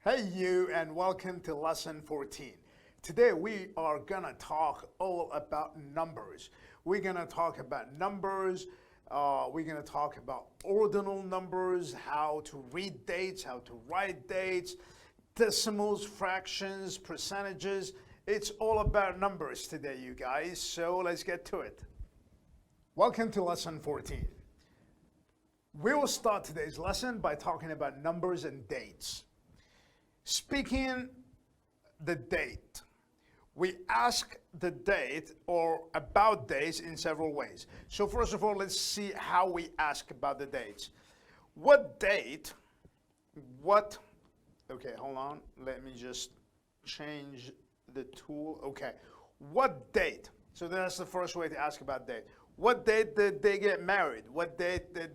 Hey you, and welcome to lesson 14. Today we are gonna talk all about numbers. We're gonna talk about numbers, we're gonna talk about ordinal numbers, how to read dates, how to write dates, decimals, fractions, percentages. It's all about numbers today, you guys, so let's get to it. Welcome to lesson 14. We will start today's lesson by talking about numbers and dates. Speaking the date, we ask the date or about dates in several ways. So first of all, let's see how we ask about the dates. What date, okay, hold on, let me just change the tool. Okay, what date? So that's the first way to ask about date. What date did they get married? What date did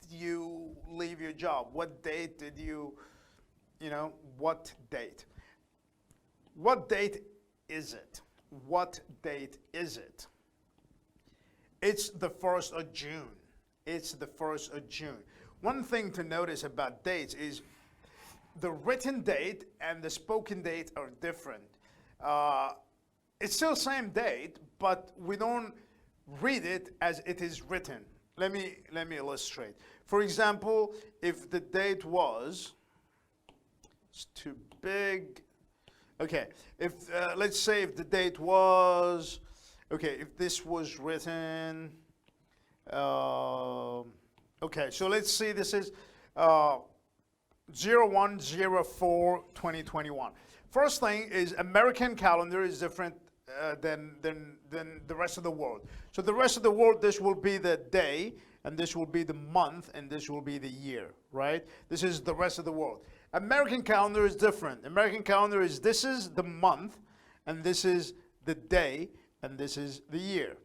you leave your job? What date did you what date? What date is it? What date is it? It's the 1st of June. It's the 1st of June. One thing to notice about dates is the written date and the spoken date are different. It's still the same date, but we don't read it as it is written. Let me illustrate. For example, if the date was, it's too big. Okay, if let's say if the date was, okay, if this was written, okay, so let's see, this is 01/04/2021. First thing is American calendar is different than the rest of the world. So the rest of the world, this will be the day, and this will be the month, and this will be the year, right? This is the rest of the world. American calendar is different. American calendar is, this is the month, and this is the day, and this is the year.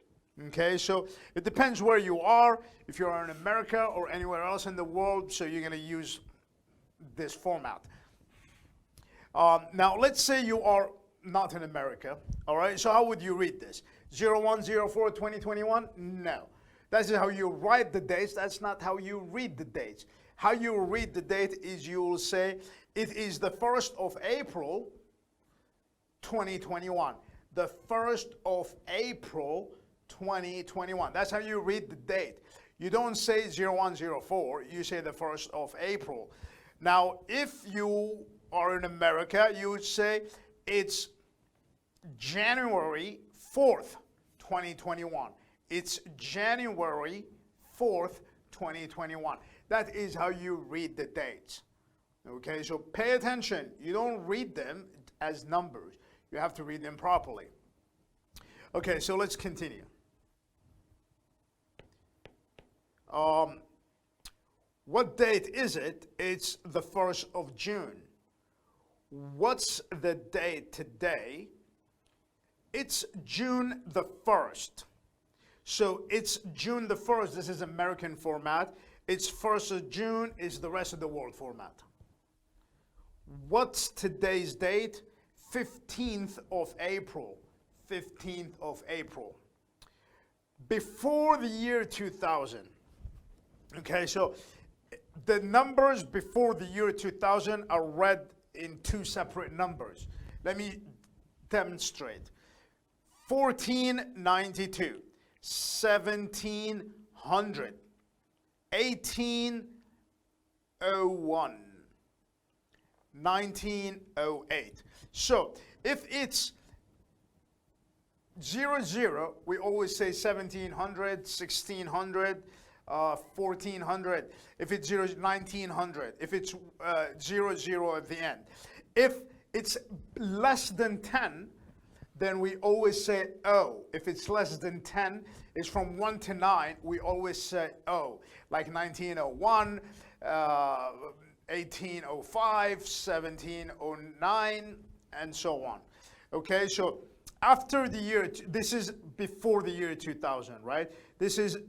Okay, so it depends where you are, if you're in America or anywhere else in the world, so you're gonna use this format. Now, let's say you are not in America, all right? So how would you read this? 01/04/2021? No. That's how you write the dates. That's not how you read the dates. How you read the date is you will say, it is the 1st of April, 2021. The 1st of April, 2021. That's how you read the date. You don't say 01/04, you say the 1st of April. Now, if you are in America, you would say it's January 4th, 2021. It's January 4th, 2021. That is how you read the dates. Okay, so pay attention. You don't read them as numbers. You have to read them properly. Okay, so let's continue. What date is it? It's the 1st of June. What's the date today? It's June the 1st. So it's June the 1st. This is American format. It's 1st of June is the rest of the world format. What's today's date? 15th of April. 15th of April. Before the year 2000. Okay, so the numbers before the year 2000 are read in two separate numbers. Let me demonstrate. 1492. 1700, 1801, 1908. So if it's 00, we always say 1700, 1600, 1400. If it's 1900. If it's 00 at the end. If it's less than 10, then we always say O. If it's less than 10, it's from 1 to 9, we always say O. Like 1901, 1805, 1709, and so on. Okay, so after the year, this is before the year 2000, right? This is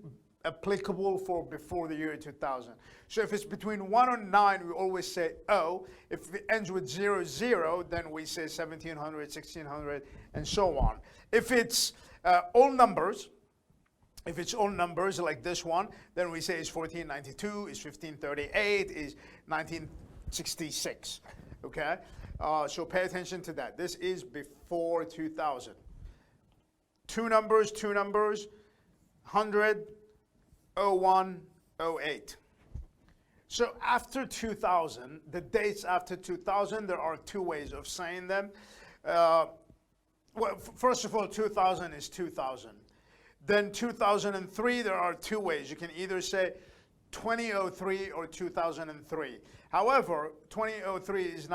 applicable for before the year 2000. So if it's between 1 and 9, we always say O. If it ends with 00, then we say 1700, 1600, and so on. If it's all numbers, if it's all numbers like this one, then we say it's 1492, it's 1538, it's 1966. Okay, so pay attention to that. This is before 2000. Two numbers, 100, 01, 08. So after 2000, the dates after 2000, there are two ways of saying them. Well, first of all, 2000 is 2000. Then 2003, there are two ways. You can either say 2003 or 2003. However, 2003 is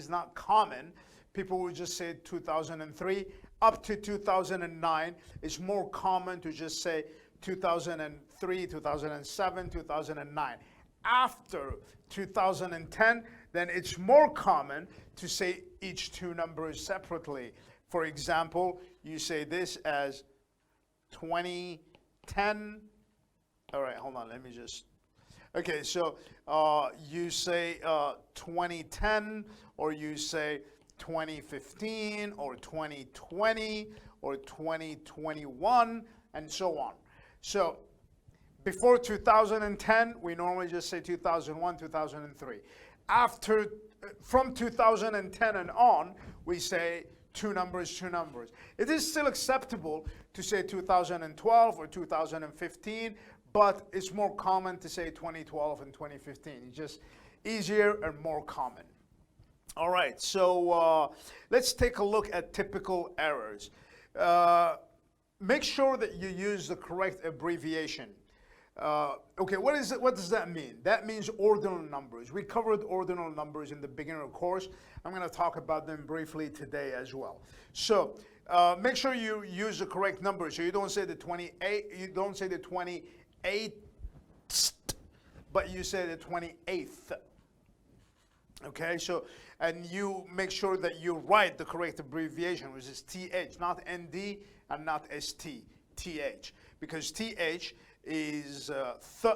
not common. People will just say 2003. Up to 2009, it's more common to just say 2003, 2007, 2009. After 2010, then it's more common to say each two numbers separately. For example, you say this as 2010. All right, hold on, let me just. Okay, so you say 2010, or you say 2015, or 2020, or 2021, and so on. So before 2010, we normally just say 2001, 2003. From 2010 and on, we say two numbers. It is still acceptable to say 2012 or 2015, but it's more common to say 2012 and 2015. It's just easier and more common. All right, so let's take a look at typical errors. Make sure that you use the correct abbreviation. Okay, what does that mean? That means ordinal numbers. We covered ordinal numbers in the beginner course. I'm going to talk about them briefly today as well. So make sure you use the correct number. So you don't say the 28, you don't say the 28th, but you say the 28th. Okay, so, and you make sure that you write the correct abbreviation, which is TH, not ND and not ST, TH. Because TH is th,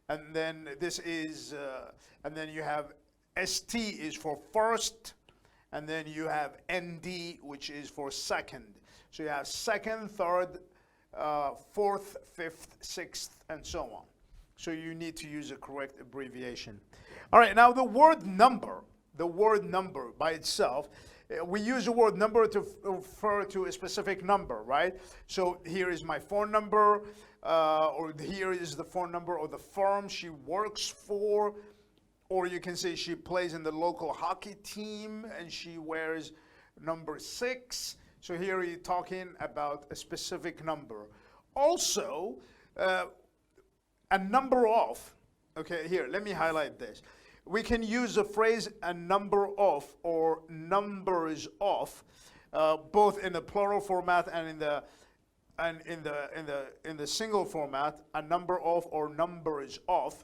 and then this is, and then you have ST is for first, and then you have ND, which is for second. So you have second, third, fourth, fifth, sixth, and so on. So you need to use the correct abbreviation. All right, now the word number by itself, we use the word number to refer to a specific number, right? So here is my phone number, or here is the phone number of the firm she works for, or you can say she plays in the local hockey team and she wears number 6. So here you're talking about a specific number. Also, a number of, okay, here, let me highlight this. We can use the phrase a number of or numbers of, both in the plural format and in the single format, a number of or numbers of,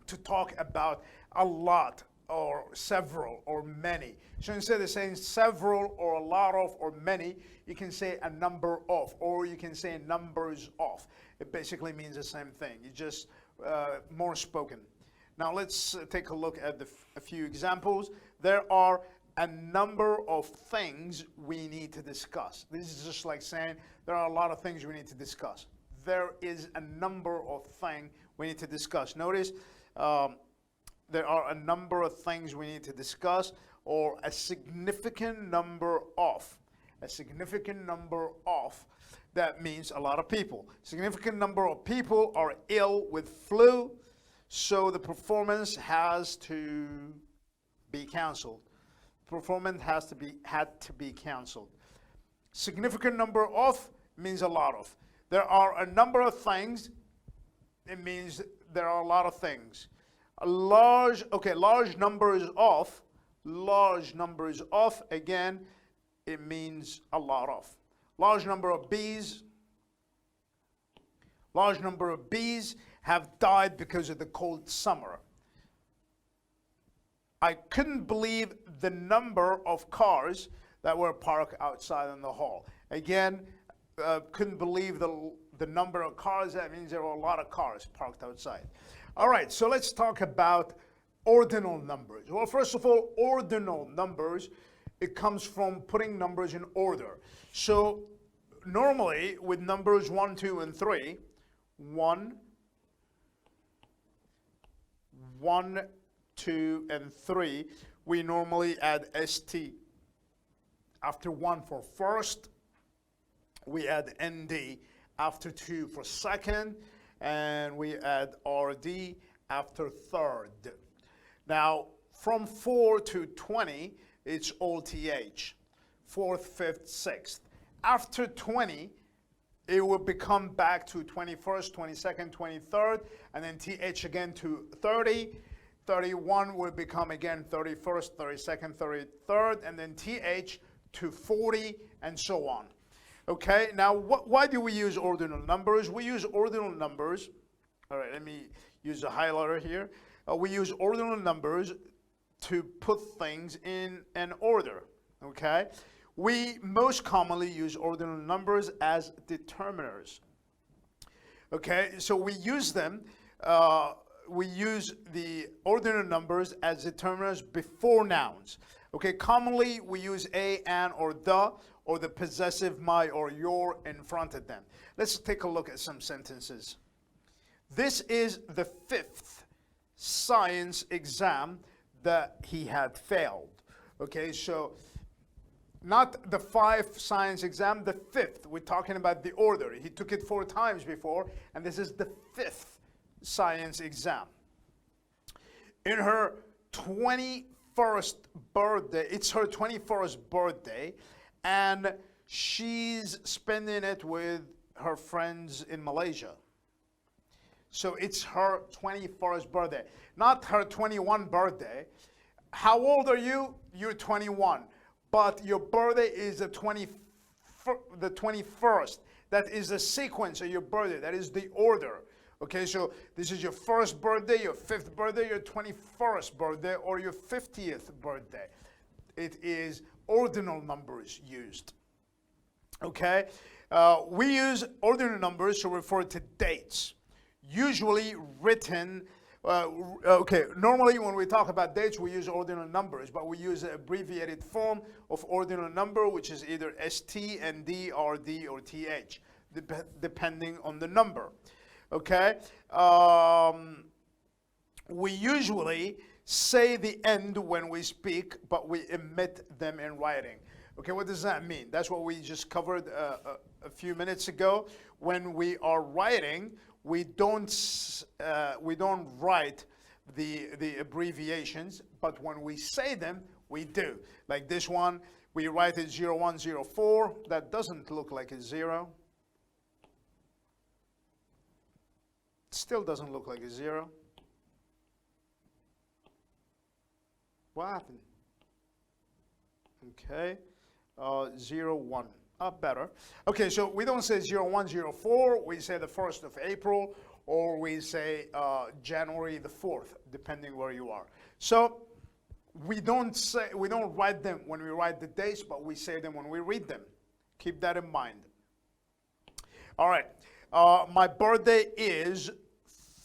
to talk about a lot or several or many. So instead of saying several or a lot of or many, you can say a number of, or you can say numbers of. It basically means the same thing. It's just more spoken. Now let's take a look at a few examples. There are a number of things we need to discuss. This is just like saying there are a lot of things we need to discuss. There is a number of things we need to discuss. Notice there are a number of things we need to discuss, or a significant number of. A significant number of, that means a lot of people. Significant number of people are ill with flu, so the performance has to be canceled. Performance had to be canceled. Significant number of means a lot of. There are a number of things. It means there are a lot of things. Large numbers of. Large numbers of, again, it means a lot of. Large number of bees. Large number of bees have died because of the cold summer. I couldn't believe the number of cars that were parked outside in the hall. Again, couldn't believe the number of cars. That means there were a lot of cars parked outside. All right, so let's talk about ordinal numbers. Well, first of all, ordinal numbers, it comes from putting numbers in order. So normally with numbers 1, 2, and 3, 1, 2, and 3, we normally add st. After 1 for first, we add nd. After 2 for second, and we add rd after third. Now, from 4 to 20, it's all th. 4th, 5th, 6th. After 20, it will become back to 21st, 22nd, 23rd, and then th again to 30. 31 will become again 31st, 32nd, 33rd, and then th to 40, and so on. Okay, now why do we use ordinal numbers? We use ordinal numbers. All right, let me use a highlighter here. We use ordinal numbers to put things in an order. Okay, we most commonly use ordinal numbers as determiners. Okay, so we use them. We use the ordinal numbers as determiners before nouns. Okay, commonly we use a, an, or the possessive my or your in front of them. Let's take a look at some sentences. This is the 5th science exam that he had failed. Okay, so not the 5th science exam, the 5th. We're talking about the order. He took it 4 times before, and this is the 5th science exam. In her 21st birthday, it's her 21st birthday, and she's spending it with her friends in Malaysia. So it's her 21st birthday, not her 21st birthday. How old are you? You're 21, but your birthday is the 21st. That is the sequence of your birthday. That is the order. Okay, so this is your 1st birthday, your 5th birthday, your 21st birthday, or your 50th birthday. It is ordinal numbers used. Okay, we use ordinal numbers to refer to dates, usually written. Normally when we talk about dates, we use ordinal numbers, but we use an abbreviated form of ordinal number, which is either st, nd, rd, or th, depending on the number. Okay, we usually say the end when we speak, but we omit them in writing. Okay, what does that mean? That's what we just covered a few minutes ago. When we are writing, we don't write the abbreviations, but when we say them, we do. Like this one, we write it 0104. That doesn't look like a 0. Still doesn't look like a 0. What happened? Okay, 01. Better. Okay, so we don't say 0104. We say the 1st of April, or we say January the 4th, depending where you are. So we don't write them when we write the dates, but we say them when we read them. Keep that in mind. All right. My birthday is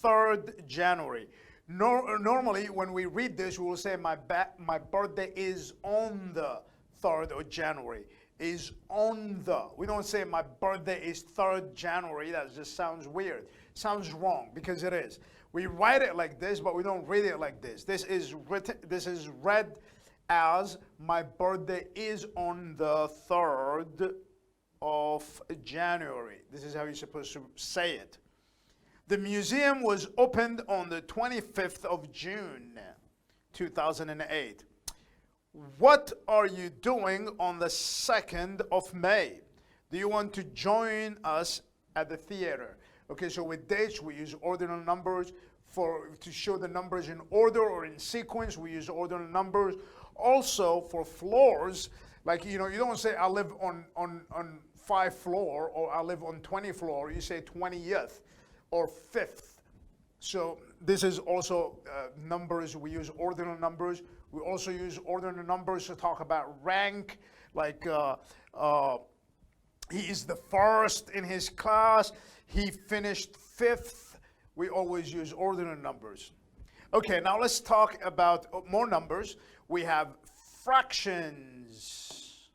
3rd January. Normally, when we read this, we will say my birthday is on the 3rd of January. Is on the. We don't say my birthday is 3rd January. That just sounds weird. Sounds wrong, because it is. We write it like this, but we don't read it like this. This is read as my birthday is on the 3rd of January. This is how you're supposed to say it. The museum was opened on the 25th of June, 2008. What are you doing on the 2nd of May? Do you want to join us at the theater? Okay, so with dates, we use ordinal numbers. To show the numbers in order or in sequence, we use ordinal numbers. Also, for floors, like, you don't say I live on 5th floor, or I live on 20th floor. You say 20th or 5th. So this is also numbers. We use ordinal numbers. We also use ordinal numbers to talk about rank, like he is the 1st in his class. He finished 5th. We always use ordinal numbers. Okay, now let's talk about more numbers. We have fractions.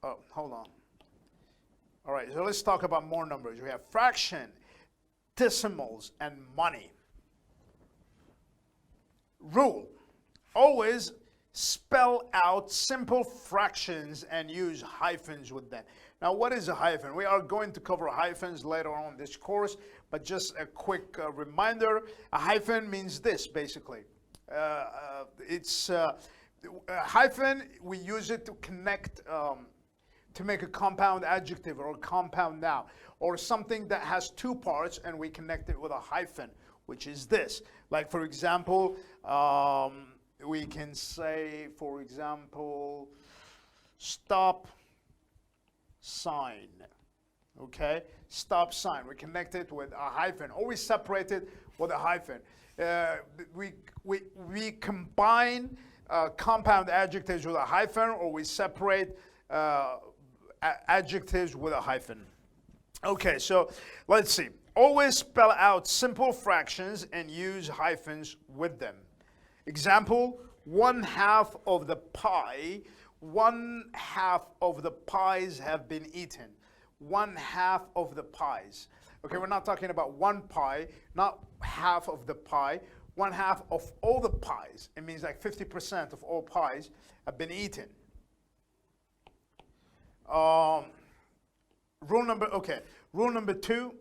Oh, hold on. All right, so let's talk about more numbers. We have fraction, decimals, and money. Rule: always spell out simple fractions and use hyphens with them. Now, what is a hyphen? We are going to cover hyphens later on in this course, but just a quick reminder, a hyphen means this, basically. It's a hyphen, we use it to connect, to make a compound adjective or a compound noun, or something that has two parts and we connect it with a hyphen, which is this. Like, for example, we can say, for example, stop sign. Okay, stop sign. We connect it with a hyphen, or we separate it with a hyphen. We combine compound adjectives with a hyphen, or we separate adjectives with a hyphen. Okay, so let's see. Always spell out simple fractions and use hyphens with them. Example, 1/2 of the pie. 1/2 of the pies have been eaten. 1/2 of the pies. Okay, we're not talking about one pie, not half of the pie. 1/2 of all the pies. It means like 50% of all pies have been eaten. Rule number 2.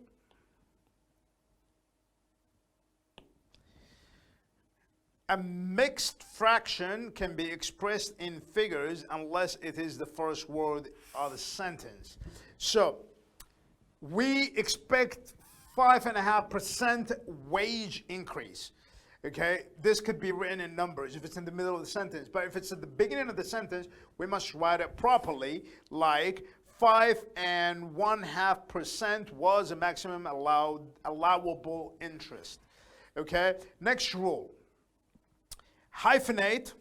A mixed fraction can be expressed in figures unless it is the first word of the sentence. So we expect 5.5% wage increase. Okay, this could be written in numbers if it's in the middle of the sentence, but if it's at the beginning of the sentence, we must write it properly, like 5.5% was a maximum allowable interest. Okay, next rule. Hyphenate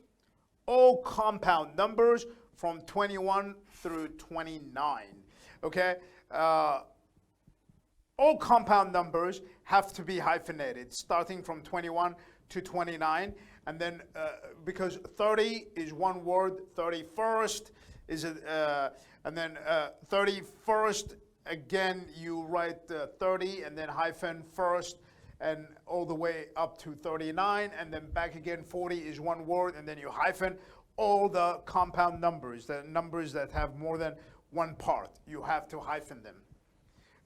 all compound numbers from 21 through 29. Okay? All compound numbers have to be hyphenated, starting from 21 to 29. And then, because 30 is one word, 31st is and then 31st, again, you write 30 and then hyphen first, and all the way up to 39, and then back again. 40 is one word, and then you hyphen all the compound numbers, the numbers that have more than one part. You have to hyphen them.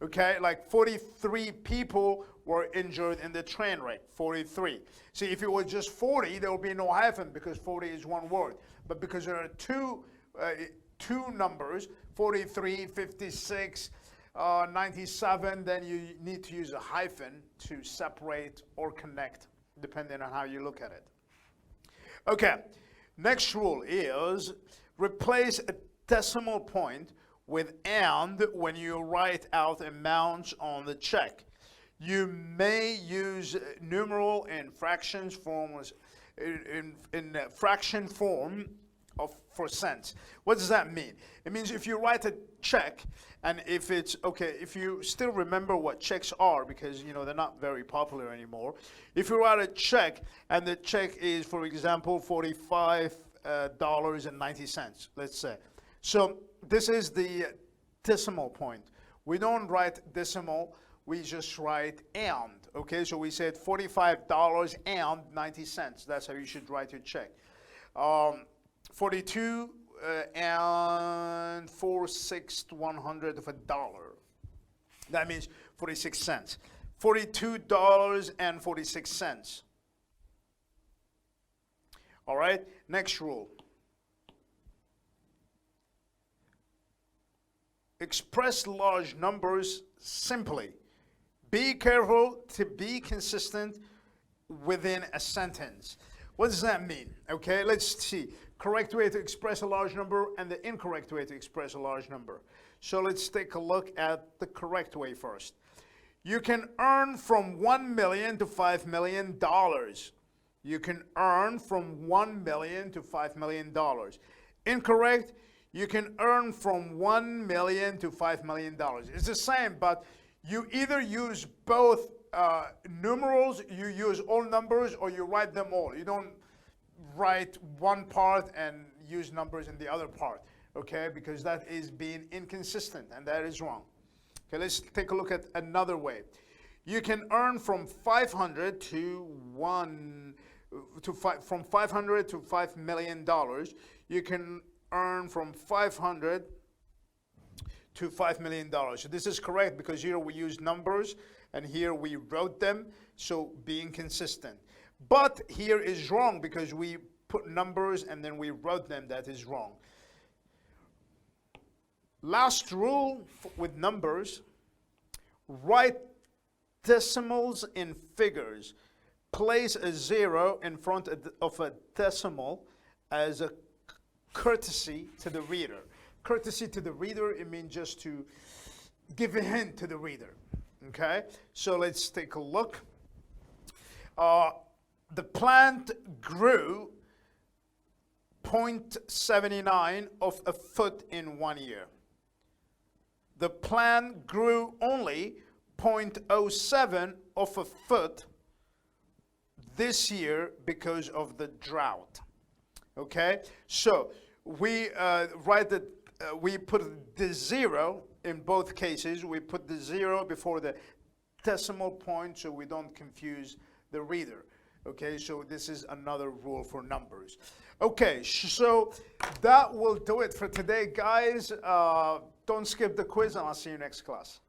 Okay, like 43 people were injured in the train wreck. 43. See, if it was just 40, there would be no hyphen because 40 is one word. But because there are two numbers, 43, 56, 97, then you need to use a hyphen to separate or connect, depending on how you look at it. Okay, next rule is replace a decimal point with "and" when you write out amounts on the check. You may use numeral in fractions forms in fraction form for cents. What does that mean? It means if you write a check, and if it's okay, if you still remember what checks are, because you know they're not very popular anymore. If you write a check and the check is, for example, $45.90, let's say. So this is the decimal point. We don't write decimal, we just write "and." Okay, so we said $45.90. That's how you should write your check. 42 and 4/6 of a dollar. That means 46 cents. $42.46. All right, next rule. Express large numbers simply. Be careful to be consistent within a sentence. What does that mean? Okay, let's see. Correct way to express a large number and the incorrect way to express a large number. So let's take a look at the correct way first. You can earn from $1 million to $5 million. You can earn from $1 million to $5 million. Incorrect, you can earn from $1 million to $5 million. It's the same, but you either use both numerals, you use all numbers, or you write them all. You don't write one part and use numbers in the other part, okay? Because that is being inconsistent, and that is wrong. Okay, let's take a look at another way. You can earn from 500 to 1 from 500 to $5 million. You can earn from 500 to $5 million. So this is correct because here we use numbers and here we wrote them, so being consistent. But here is wrong because we put numbers and then we wrote them. That is wrong. Last rule with numbers: write decimals in figures. Place a 0 in front of a decimal as a courtesy to the reader. Courtesy to the reader, it means just to give a hint to the reader. Okay, so let's take a look. The plant grew 0.79 of a foot in 1 year. The plant grew only 0.07 of a foot this year because of the drought. Okay, so we we put the 0 in both cases. We put the 0 before the decimal point so we don't confuse the reader. Okay, so this is another rule for numbers. Okay, so that will do it for today, guys. Don't skip the quiz, and I'll see you next class.